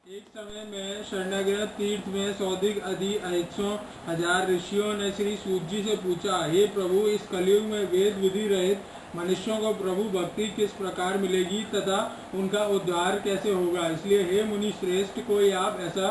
एक समय में शरणागृह तीर्थ में सौदिक अधि 100,000 ऋषियों ने श्री सूत जी से पूछा, हे प्रभु, इस कलयुग में वेद विधि रहित मनुष्यों को प्रभु भक्ति किस प्रकार मिलेगी तथा उनका उद्धार कैसे होगा। इसलिए हे मुनि श्रेष्ठ, कोई आप ऐसा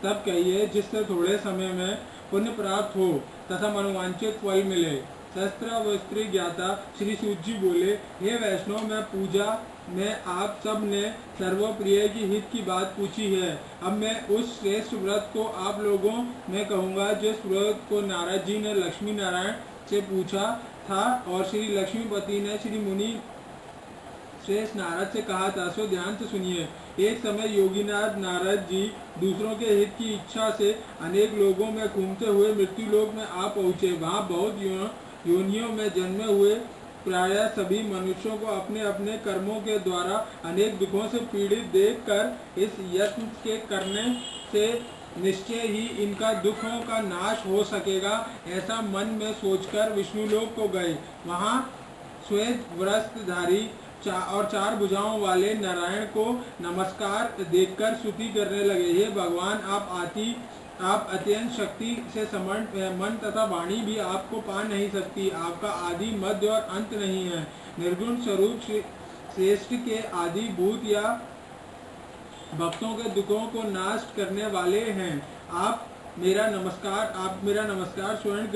तब कहिए जिससे थोड़े समय में पुण्य प्राप्त हो तथा मनोवांछित फल मिले। शस्त्र वस्त्र ज्ञाता श्री सूत जी बोले, हे वैष्णव, मैं पूजा में आप सब ने सर्वप्रिय की हित की बात पूछी है। अब मैं उस श्रेष्ठ व्रत को आप लोगों में कहूँगा जिस व्रत को नारद जी ने लक्ष्मी नारायण से पूछा था और श्री लक्ष्मीपति ने श्री मुनि श्रेष्ठ नारद से कहा था। सो ध्यान से सुनिए। एक समय योगीनाथ नारद जी दूसरों के हित की इच्छा से अनेक लोगों में घूमते हुए मृत्यु लोक में आ पहुँचे। वहाँ बहुत योनियों में जन्मे हुए प्रायः सभी मनुष्यों को अपने अपने कर्मों के द्वारा अनेक दुखों से पीड़ित देखकर इस यत्न के करने से निश्चय ही इनका दुखों का नाश हो सकेगा, ऐसा मन में सोचकर विष्णुलोक को गए। वहाँ श्वेत वस्त्रधारी और 4 भुजाओं वाले नारायण को नमस्कार देखकर स्तुति करने लगे। हे भगवान, आप अत्यंत शक्ति से समर्थ मन तथा वाणी भी आपको पा नहीं सकती। आपका आदि मध्य और अंत नहीं है। निर्गुण स्वरूप श्रेष्ठ के आदि भूत या भक्तों के दुखों को नाश करने वाले हैं। आप मेरा नमस्कार स्वयं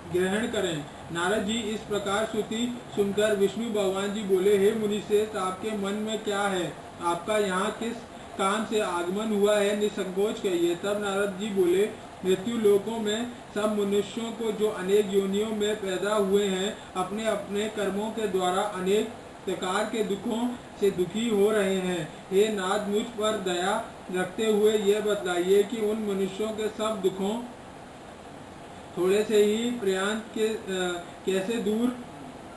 ग्रहण करें। नारद जी इस प्रकार स्तुति सुनकर विष्णु भगवान जी बोले, हे मुनि श्रेष्ठ, आपके मन में क्या है? आपका यहाँ किस काम से आगमन हुआ है? निसंकोच कहिए। तब नारद जी बोले, मृत्यु लोकों में सब मनुष्यों को जो अनेक योनियों में पैदा हुए हैं, अपने अपने कर्मों के द्वारा अनेक प्रकार के दुखों से दुखी हो रहे हैं। हे नाथ, मुझ पर दया रखते हुए यह बतलाइए कि उन मनुष्यों के सब दुखों थोड़े से ही पर्यंत के कैसे दूर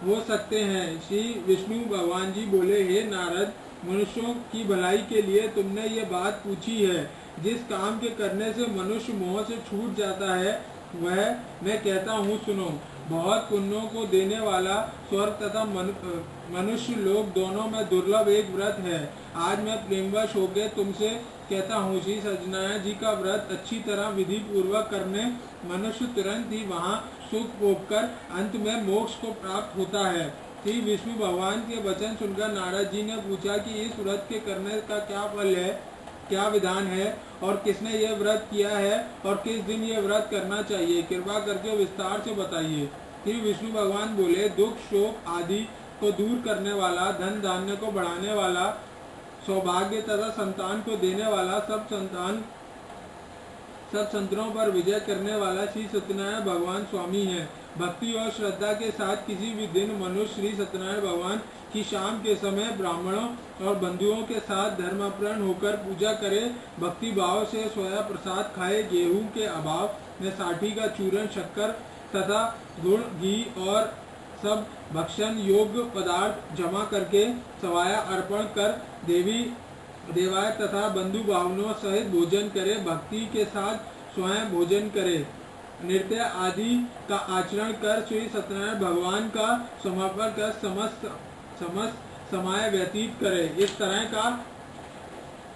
हो सकते हैं। श्री विष्णु भगवान जी बोले, हे नारद, मनुष्यों की भलाई के लिए तुमने ये बात पूछी है। जिस काम के करने से मनुष्य मोह से छूट जाता है वह मैं कहता हूँ, सुनो। बहुत पुण्यों को देने वाला स्वर्ग तथा मनुष्य लोक दोनों में दुर्लभ एक व्रत है। आज मैं प्रेमवश होकर तुमसे कहता हूँ, श्री सत्यनारायण जी का व्रत अच्छी तरह विधि पूर्वक करने मनुष्य तुरंत ही वहाँ सुख भोग कर अंत में मोक्ष को प्राप्त होता है। श्री विष्णु भगवान के वचन सुनकर नारद जी ने पूछा कि इस व्रत के करने का क्या फल है, क्या विधान है और किसने यह व्रत किया है और किस दिन यह व्रत करना चाहिए? कृपा करके विस्तार से बताइए। श्री विष्णु भगवान बोले, दुख शोक आदि को दूर करने वाला, धन धान्य को बढ़ाने वाला, सौभाग्य तथा संतान को देने वाला, सब संतों पर विजय करने वाला श्री सत्यनारायण भगवान स्वामी है। भक्ति और श्रद्धा के साथ किसी भी दिन मनुष्य श्री सत्यनारायण भगवान की शाम के समय ब्राह्मणों और बंधुओं के साथ धर्मप्राण होकर पूजा करे, भक्ति भाव से सोया प्रसाद खाए, गेहूं के अभाव में साठी का चूर्ण, शक्कर तथा गुड़, घी और सब भक्षण योग्य पदार्थ जमा करके सवाया अर्पण कर देवाय तथा बंधु भावनों सहित भोजन करे, भक्ति के साथ स्वयं भोजन करे, नृत्य आदि का आचरण कर श्री सत्यनारायण भगवान का समर्पण कर समस्त समय व्यतीत करे। इस तरह का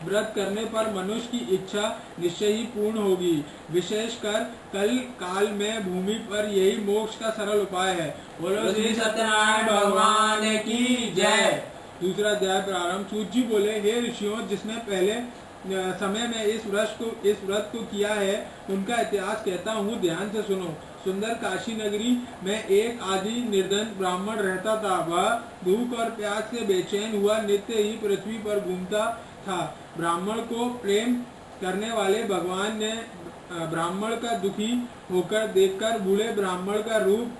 व्रत करने पर मनुष्य की इच्छा निश्चय ही पूर्ण होगी। विशेषकर कल काल में भूमि पर यही मोक्ष का सरल उपाय है। बोलो श्री सत्यनारायण भगवान की जय। दूसरा अध्याय प्रारंभ। सूत जी बोले, हे ऋषियों, जिसने पहले समय में इस व्रत को किया है उनका इतिहास कहता हूँ, ध्यान से सुनो। सुंदर काशी नगरी में एक आदि निर्धन ब्राह्मण रहता था। वह भूख और प्यास से बेचैन हुआ नित्य ही पृथ्वी पर घूमता था। ब्राह्मण को प्रेम करने वाले भगवान ने ब्राह्मण का दुखी होकर देखकर बूढ़े ब्राह्मण का रूप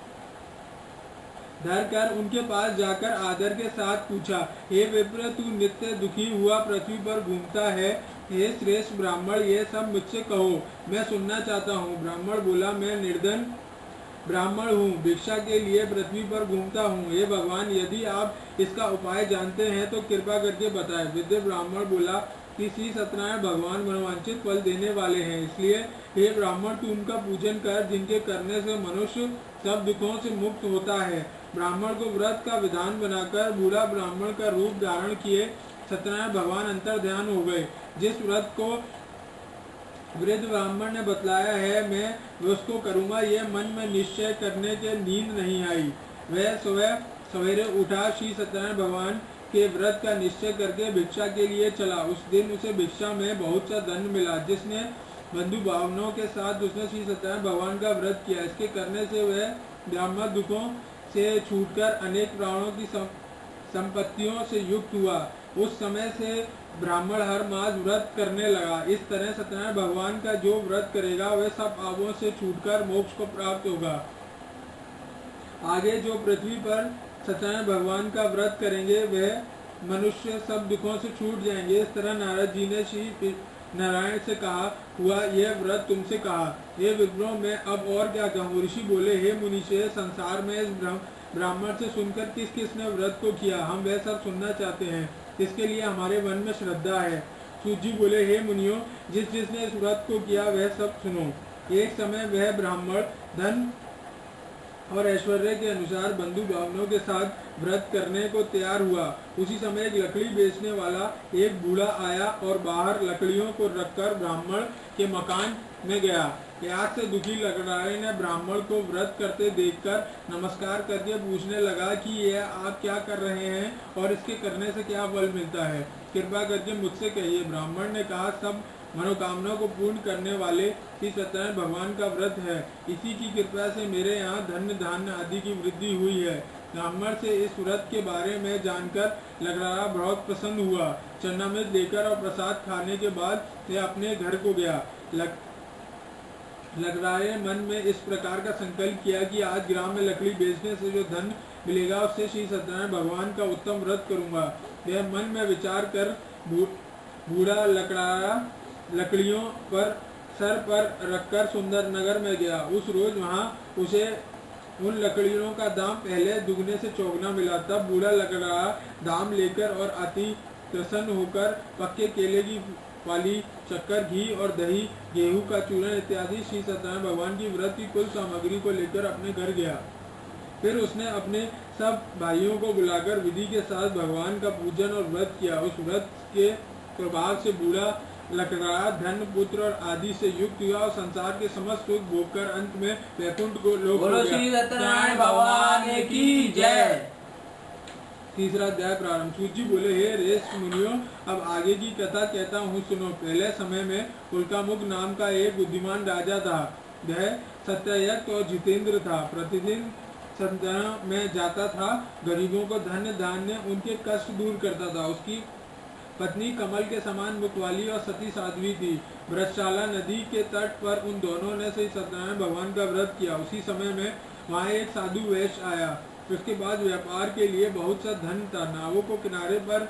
धर कर उनके पास जाकर आदर के साथ पूछा, हे विप्र, तू नित्य दुखी हुआ पृथ्वी पर घूमता है। हे श्रेष्ठ ब्राह्मण, ये सब मुझसे कहो, मैं सुनना चाहता हूँ। ब्राह्मण बोला, मैं निर्धन ब्राह्मण हूँ, भिक्षा के लिए पृथ्वी पर घूमता हूँ। हे भगवान, यदि आप इसका उपाय जानते हैं तो कृपा करके बताएं। विद्य ब्राह्मण बोला कि श्री सत्यनारायण भगवान मनोवांछित फल देने वाले हैं, इसलिए हे ब्राह्मण, तू उनका पूजन कर, जिनके करने से मनुष्य सब दुखों से मुक्त होता है। ब्राह्मण को व्रत का विधान बनाकर बूढ़ा ब्राह्मण का रूप धारण किए सत्यनारायण भगवान अंतर ध्यान हो गए। जिस व्रत को वृद्ध ब्राह्मण ने बतलाया है मैं उसको करूँगा, यह मन में निश्चय करने के नींद नहीं आई। वह सुबह सवेरे उठा, श्री सत्यनारायण भगवान के व्रत का निश्चय करके भिक्षा के लिए चला। उस दिन उसे भिक्षा में बहुत सा धन मिला, जिसने बंधु भावनों के साथ उसने श्री सत्यनारायण भगवान का व्रत किया। इसके करने से वह ब्राह्मण दुखों से छूटकर अनेक प्राणों की संपत्तियों से युक्त हुआ। उस समय से ब्राह्मण हर मास व्रत करने लगा। इस तरह सत्यनारायण भगवान का जो व्रत करेगा वह सब पापों से छूटकर मोक्ष को प्राप्त होगा। आगे जो पृथ्वी पर सत्यनारायण भगवान का व्रत करेंगे वह मनुष्य सब दुखों से छूट जाएंगे। इस तरह नारद जी ने श्री नारायण से कहा हुआ यह व्रत तुमसे कहा। हे विप्रों, मैं अब और क्या कहूँ। ऋषि बोले, हे मुनीश्वर, संसार में इस ब्राह्मण से सुनकर किस किस ने व्रत को किया, हम वह सब सुनना चाहते हैं। इसके लिए हमारे मन में श्रद्धा है। सूत जी बोले, हे मुनियों, जिस जिसने इस व्रत को किया वह सब सुनो। एक समय वह ब्राह्मण धन और ऐश्वर्य के अनुसार बंधु भावनों के साथ व्रत करने को तैयार हुआ। उसी समय एक लकड़ी बेचने वाला एक बूढ़ा आया और बाहर लकड़ियों को रखकर ब्राह्मण के मकान में गया। प्यास से दुखी लकड़हारे ने ब्राह्मण को व्रत करते देखकर नमस्कार करके पूछने लगा कि यह आप क्या कर रहे हैं और इसके करने से क्या फल मिलता है, कृपा करके मुझसे कहिए। ब्राह्मण ने कहा, सब मनोकामना को पूर्ण करने वाले श्री सत्यनारायण भगवान का व्रत है। इसी की कृपा से मेरे यहाँ धन्य धान्य आदि की वृद्धि हुई है। ब्राह्मण से इस व्रत के बारे में जानकर लकड़हारा बहुत प्रसन्न हुआ। चन्नामृत लेकर और प्रसाद खाने के बाद वह अपने घर को गया। लकड़हारे मन में इस प्रकार का संकल्प किया कि आज ग्राम में लकड़ी बेचने से जो धन मिलेगा उससे श्री सत्यनारायण भगवान का उत्तम व्रत करूंगा। वह मन में विचार कर बूढ़ा लकड़हारा लकड़ियों पर सर पर रखकर सुंदर नगर में गया। उस रोज वहां उसे उन लकड़ियों का दाम पहले दुगने से चौगुना मिला। तब बूढ़ा लकड़हारा दाम लेकर और अति प्रसन्न होकर पक्के केले की वाली, शक्कर, घी और दही, गेहूं का चूर्ण इत्यादि श्री सत्यनारायण भगवान की व्रत की कुल सामग्री को लेकर अपने घर गया। फिर उसने अपने सब भाइयों को बुलाकर विधि के साथ भगवान का पूजन और व्रत किया। उस व्रत के प्रभाव से बूढ़ा लकड़हारा धन, पुत्र और आदि से युक्त हुआ और संसार के समस्त सुख भोगकर अंत में वैकुंठ को लोक हो गया। श्री सत्यनारायण भगवान की जय। तीसरा अध्याय प्रारंभ। सूत जी बोले, हे ऋषि मुनियों, अब आगे की कथा कहता हूँ सुनो। पहले समय में उल्कामुख नाम का एक बुद्धिमान राजा था। वह सत्ययुक्त और जितेंद्र था। प्रतिदिन सत्या में जाता था, गरीबों को धन्य धान्य उनके कष्ट दूर करता था। उसकी पत्नी कमल के समान मुख वाली और सती साध्वी थी। व्रतशाला नदी के तट पर उन दोनों ने श्री सत्यनारायण भगवान का व्रत किया। उसी समय में वहाँ एक साधु वैश्य आया। उसके बाद व्यापार के लिए बहुत सा धन था। नावों को किनारे पर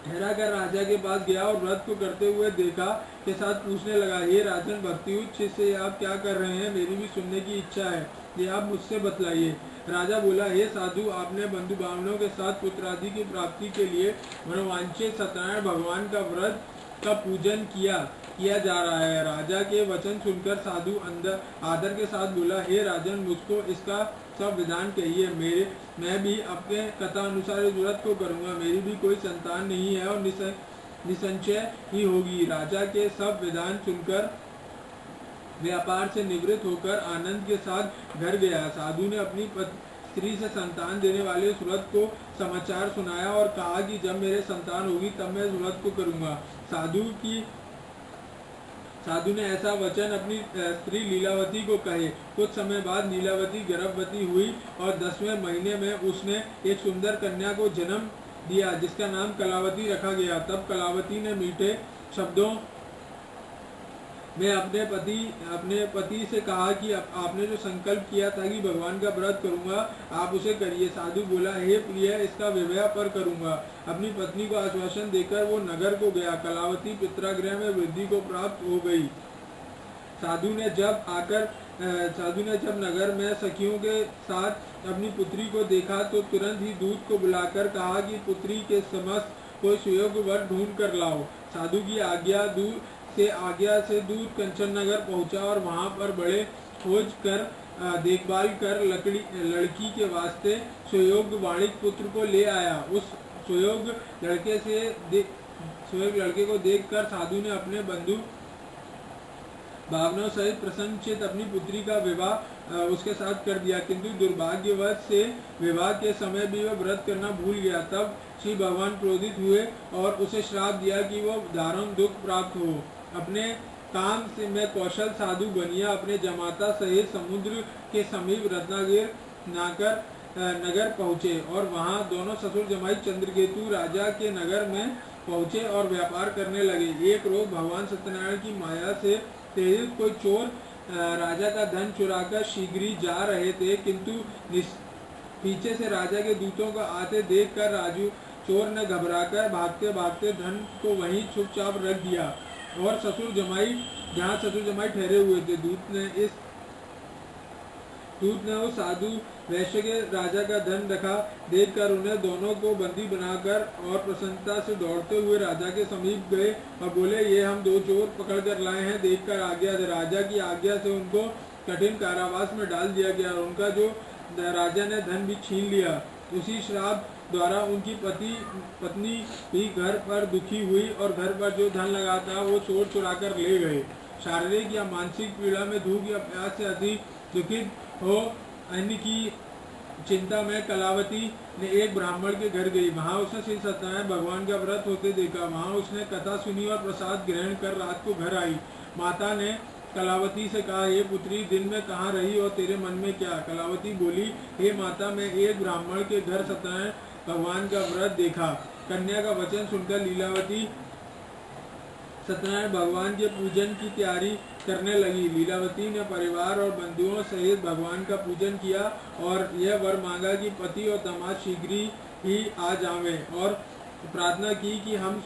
ठहरा कर राजा के पास गया और व्रत को करते हुए देखा के साथ पूछने लगा, हे राजन, भक्ति उच्च से आप क्या कर रहे हैं? मेरी भी सुनने की इच्छा है, ये आप मुझसे बतलाइए। राजा बोला, हे साधु, आपने बंधु बांधवों के साथ पुत्र आदि की प्राप्ति के लिए मनोवांछित सत्यनारायण भगवान का व्रत का पूजन किया जा रहा है। राजा के वचन सुनकर साधु आदर के साथ बोला, हे राजन, मुझको इसका सब विधान कहिए। मैं भी अपने कथा अनुसार इस व्रत को करूंगा। मेरी भी कोई संतान नहीं है और निसंशय ही होगी। राजा के सब विधान सुनकर व्यापार से निवृत्त होकर आनंद के साथ घर गया। साधु ने अपनी स्त्री से संतान देने वाले इस व्रत को समाचार सुनाया और कहा कि जब मेरे संतान होगी तब मैं इस व्रत को करूंगा। साधु ने ऐसा वचन अपनी स्त्री लीलावती को कहे। कुछ समय बाद लीलावती गर्भवती हुई और 10वें महीने में उसने एक सुंदर कन्या को जन्म दिया, जिसका नाम कलावती रखा गया। तब कलावती ने मीठे शब्दों में अपने पति से कहा कि आपने जो संकल्प किया था कि भगवान का व्रत करूंगा, आप उसे करिए। साधु बोला, हे प्रिय, इसका विवाह पर करूंगा। अपनी पत्नी को आश्वासन देकर वो नगर को गया। कलावती पितृगृह में वृद्धि को प्राप्त हो गई। साधु ने जब नगर में सखियों के साथ अपनी पुत्री को देखा तो तुरंत ही दूत को बुलाकर कहा कि पुत्री के समस्त कोई सुयोग्य वर ढूंढ कर लाओ। साधु की आज्ञा से दूत कंचन नगर पहुंचा और वहां पर बड़े खोज कर देखभाल कर लड़की के वास्ते सुयोग्य वाणिक पुत्र को ले आया। उस सुयोग लड़के को देखकर साधु ने अपने बंधु भावनाओं सहित प्रसन्नचित अपनी पुत्री का विवाह उसके साथ कर दिया, किंतु दुर्भाग्यवश से विवाह के समय भी वह व्रत करना भूल गया। तब श्री भगवान क्रोधित हुए और उसे श्राप दिया कि वो दारुण दुख प्राप्त हो। अपने काम से में कौशल साधु बनिया अपने जमाता सहित समुद्र के समीप रत्नागिर नगर पहुँचे और वहाँ दोनों ससुर जमाई चंद्रकेतु राजा के नगर में पहुँचे और व्यापार करने लगे। एक रोज भगवान सत्यनारायण की माया से तेजित कोई चोर राजा का धन चुराकर शीघ्र ही जा रहे थे, किंतु पीछे से राजा के दूतों को आते देखकर राजू चोर ने घबराकर भागते भागते धन को वहीं चुपचाप रख दिया और ससुर जमाई जहाँ ससुर जमाई ठहरे हुए थे। दूत ने उस साधु वैश्य के राजा का धन रखा देखकर उन्हें दोनों को बंदी बनाकर और प्रसन्नता से दौड़ते हुए राजा के समीप गए और बोले, ये हम दो चोर पकड़ कर लाए हैं, देखकर आज्ञा दे। राजा की आज्ञा से उनको कठिन कारावास में डाल दिया गया और उनका जो राजा ने धन भी छीन लिया। उसी श्राप द्वारा उनकी पत्नी भी घर पर दुखी हुई और घर पर जो धन लगा था वो चोर चुरा कर ले गए। शारीरिक या मानसिक पीड़ा में दुख या प्यास से अधिक दुखित हो अन्य की चिंता में कलावती ने एक ब्राह्मण के घर गई। वहां उसने श्री सत्यनारायण भगवान का व्रत होते देखा। वहां उसने कथा सुनी और प्रसाद ग्रहण कर रात को घर आई। माता ने कलावती से कहा, हे पुत्री, दिन में कहाँ रही और तेरे मन में क्या? कलावती बोली, हे माता, मैं एक ब्राह्मण के घर सत्यनारायण भगवान का व्रत देखा। कन्या का वचन सुनकर लीलावती सत्यनारायण भगवान के पूजन की तैयारी करने लगी। लीलावती ने परिवार और बंधुओं सहित भगवान का पूजन किया और यह वर मांगा कि पति और दामाद शीघ्र ही आ जावे और प्रार्थना की कि हम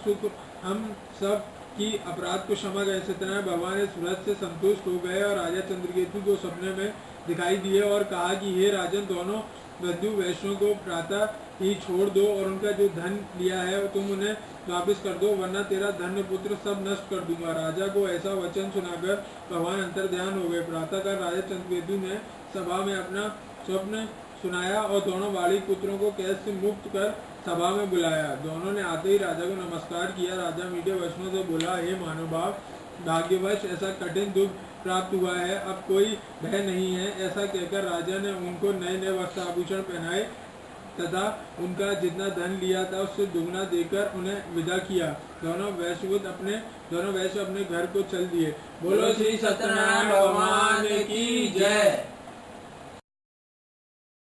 सब की अपराध को क्षमा करें। सत्यनारायण भगवान इस व्रत से संतुष्ट हो गए और राजा चंद्रकेतु को सपने में दिखाई दिए और कहा कि हे राजन, दोनों बंधु वैष्णव को प्रातः ही छोड़ दो और उनका जो धन लिया है तुम उन्हें वापस कर दो, वरना तेरा धन्य पुत्र सब नष्ट कर दूंगा। राजा को ऐसा वचन सुनाकर भगवान अंतर्ध्यान हो गए। प्रातःकाल राजा चंद्रकेतु ने सभा में अपना स्वप्न सुनाया और दोनों बालिक पुत्रों को कैद से मुक्त कर सभा में बुलाया। दोनों ने आते ही राजा को नमस्कार किया। राजा मीठे वचनों से बोला, हे महानुभाव, भाग्यवश ऐसा कठिन दुख प्राप्त हुआ है, अब कोई भय नहीं है। ऐसा कहकर राजा ने उनको नए नए वस्त्र आभूषण पहनाए तथा उनका जितना धन लिया था उससे दुगना देकर उन्हें विदा किया। दोनों वैश्य अपने घर को चल दिए। बोलो श्री सत्यनारायण भगवान की जय।